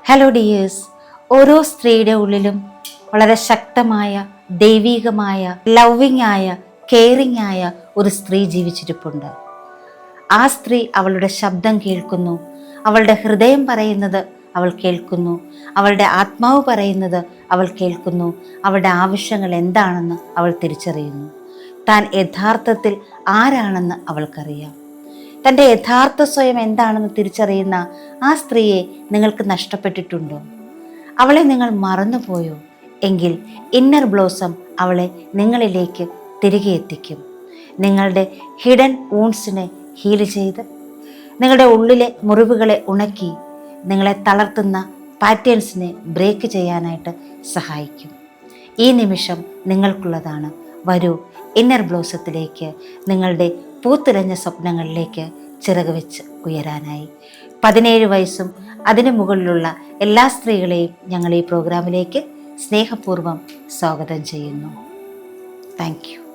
Hello dears, ഓരോ സ്ത്രീയുടെ ഉള്ളിലും വളരെ ശക്തമായ, ദൈവികമായ, ലവിങ് ആയ, കെയറിങ് ആയ ഒരു സ്ത്രീ ജീവിച്ചിരിപ്പുണ്ട്. ആ സ്ത്രീ അവളുടെ ശബ്ദം കേൾക്കുന്നു, അവളുടെ ഹൃദയം പറയുന്നത് അവൾ കേൾക്കുന്നു, അവളുടെ ആത്മാവ് പറയുന്നത് അവൾ കേൾക്കുന്നു, അവളുടെ ആവശ്യങ്ങൾ എന്താണെന്ന് അവൾ തിരിച്ചറിയുന്നു. താൻ യഥാർത്ഥത്തിൽ ആരാണെന്ന് അവൾക്കറിയാം. തൻ്റെ യഥാർത്ഥ സ്വയം എന്താണെന്ന് തിരിച്ചറിയുന്ന ആ സ്ത്രീയെ നിങ്ങൾക്ക് നഷ്ടപ്പെട്ടിട്ടുണ്ടോ? അവളെ നിങ്ങൾ മറന്നുപോയോ? എങ്കിൽ ഇന്നർ ബ്ലോസം അവളെ നിങ്ങളിലേക്ക് തിരികെ എത്തിക്കും. നിങ്ങളുടെ ഹിഡൻ വൂൺസിനെ ഹീൽ ചെയ്ത്, നിങ്ങളുടെ ഉള്ളിലെ മുറിവുകളെ ഉണക്കി, നിങ്ങളെ തളർത്തുന്ന പാറ്റേൺസിനെ ബ്രേക്ക് ചെയ്യാനായിട്ട് സഹായിക്കും. ഈ നിമിഷം നിങ്ങൾക്കുള്ളതാണ്. വരൂ, ഇന്നർ ബ്ലോസത്തിലേക്ക്, നിങ്ങളുടെ പൂത്തുലഞ്ഞ സ്വപ്നങ്ങളിലേക്ക് ചിറക് വെച്ച് ഉയരാനായി. 17 വയസ്സും അതിനു മുകളിലുള്ള എല്ലാ സ്ത്രീകളെയും ഞങ്ങൾ ഈ പ്രോഗ്രാമിലേക്ക് സ്നേഹപൂർവ്വം സ്വാഗതം ചെയ്യുന്നു. Thank you.